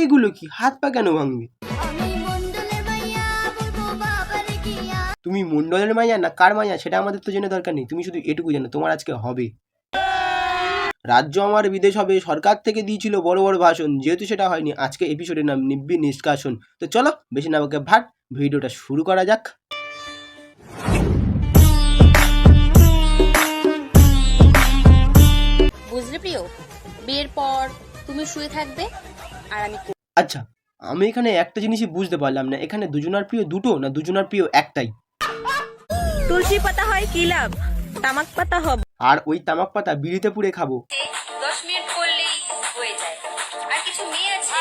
এগুলো কি? হাত পা কেন ভাঙবে? তুমি মন্ডলের মাইয়া না কার মাইয়া সেটা আমাদের তো জেনে দরকার নেই, তুমি শুধু এটুকু জানো তোমার আজকে হবে। রাজ্য আমার বিদেশ হবে, সরকার থেকে দিয়েছিল বড় বড় ভাষণ, যেহেতু সেটা হয়নি আজকে এপিসোডের নাম নিব্বি নিষ্কাশন। তো চলো বেশি না বকে ভাট, ভিডিওটা শুরু করা যাক। বুঝলে প্রিয়, বিয়ের পর তুমি শুয়ে থাকবে আর আমি। আচ্ছা, আমি এখানে একটা জিনিসই বুঝতে পারলাম না, এখানে দুজনার প্রিয় দুটো না দুজনার প্রিয় একটাই? তুলসী পাতা হয় কি লাভ, তামাক পাতা হবে। আর ওই তামাক পাতা বিড়িতে পুড়ে খাবো। 10 মিনিট করলেই হয়ে যায়, আর কিছু মেয়ে আছে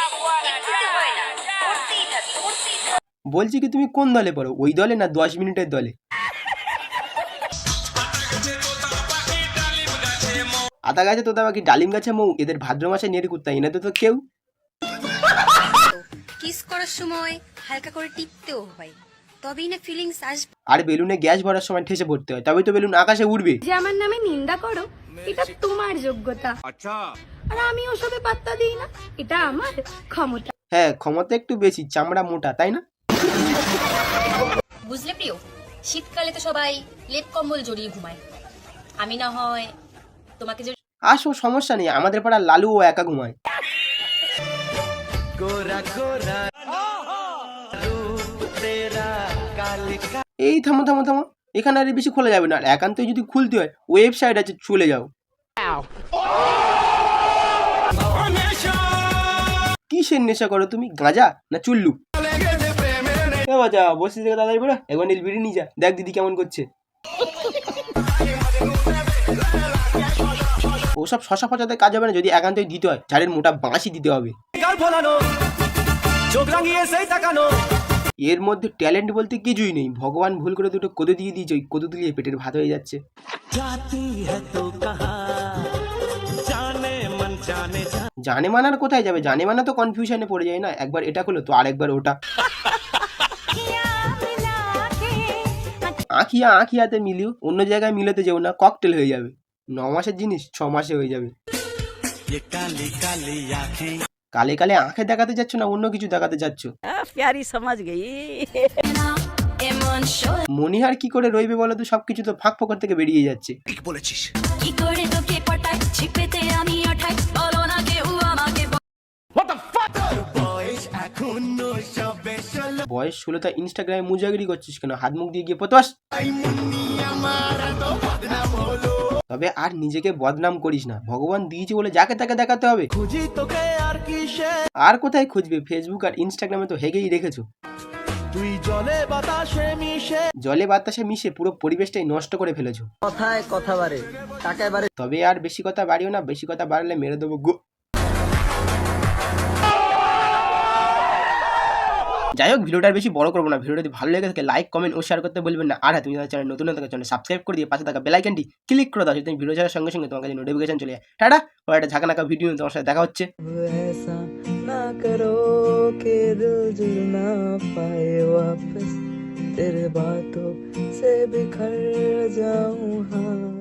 একটুতে হয় না, করতেই থাকে। বলছি কি তুমি কোন দলে পড়ো, ওই দলে না 10 মিনিটের দলে? আতা গাছে তোতা বাকি ডালিম গাছে মৌ, এদের ভাদ্র মাসে নেড়ে কুত্তা, এনাদের তো কেউ। কিস করার সময় হালকা করে টিপতেও হয়, তবেই না ফিলিংস আসবে। আর বেলুনে গ্যাস ভরার সময় ঠেসে পড়তে হয়, তবেই তো বেলুন আকাশে উঠবে। যে আমার নামে নিন্দা করো এটা তোমার যোগ্যতা, আচ্ছা, আর আমি ওসবে পাত্তা দিই না, এটা আমার ক্ষমতা। হ্যাঁ, ক্ষমতা একটু বেশি, চামড়া মোটা, তাই না? বুঝলে প্রিয়, শীতকালে তো সবাই লেপ কম্বল জড়িয়ে ঘুমায়, আমি না হয় তোমাকে যে আসো, সমস্যা নেই, আমাদের পাড়ার লালু ও একা ঘুমায়। এই থামো থামো থামো, এখানে আর বেশি খোলা যাবে না, আর একান্তই যদি খুলতে হয় ওয়েবসাইট আছে, চলে যাও। কিসের নেশা করো তুমি, গাঁজা না চুল্লু? বাজা বসে থেকে তাড়াতাড়ি বলো, একবার নীল বিড়ি নিয়ে যা, দেখ দিদি কেমন করছে। ওসব শশা ফচাতে কাজ হবে না, যদি একান্তই দিতে হয় ঝাড়ের মোটা বাঁশি দিতে হবে। এর মধ্যে ট্যালেন্ট বলতে কিছুই নেই, ভগবান ভুল করে দুটো কোদো দিয়ে দিয়েছে, ওই কোদো দিলে পেটের ভাত হয়ে যাচ্ছে। জানে মানার কোথায় যাবে, জানে মানা তো কনফিউশনে পড়ে যায় না, একবার এটা করলো তো আরেকবার ওটা। আঁখিয়া আঁখিয়াতে মিলিও, অন্য জায়গায় মিলাতে যেও না, ককটেল হয়ে যাবে। 9 মাসের জিনিস 6 মাসে হয়ে যাবে। কালে কালে আঁখে দেখাতে যাচ্ছ না অন্য কিছু দেখাতে যাচ্ছ? প্যারি সমাজ গেই। মনিহার কি করে রইবে বলো তো, সবকিছু তো ফাঁক ফোকর থেকে বেরিয়ে যাচ্ছে। ঠিক বলেছিস। বয়স 16 তা ইনস্টাগ্রামে মুজাগিরি করছিস কেন, হাত মুখ দিয়ে গিয়ে পতস। তবে আর নিজেকে বদনাম করিস না, ভগবান দিয়েছে বলে যাকে তাকে দেখাতে হবে। আর কোথায় খুঁজবে, ফেসবুক আর ইনস্টাগ্রামে তো হেগেই রেখেছো। তুই জলে বাতাসে মিশে পুরো পরিবেশটাই নষ্ট করে ফেলেছো। কথায় কথা বাড়ে, টাকায় বাড়ে। তবে আর বেশি কথা বাড়িও না, বেশি কথা বাড়লে মেরে দেবো গো। যাই হোক, ভিডিওটা বেশি বড় করবো না, ভিডিওটা যদি ভালো লেগে থাকে লাইক কমেন্ট ও শেয়ার করতে বলবেন না। আর হ্যাঁ, তুমি যারা চ্যানেল নতুন থাকা চ্যানেল সাবস্ক্রাইব করে দিয়ে পাশে থাকা বেল আইকনটি ক্লিক করে দাও, যদি ভিডিও ছাড়ার সঙ্গে সঙ্গে তোমার কাছে নোটিফিকেশন চলে যায়। টাটা, আর একটা ঝাঁকানাকা ভিডিও তোমার সাথে দেখা হচ্ছে। না করো কে দিল জুড় না পায়ে वापस तेरे बातों से बिखर जाऊं। हाँ।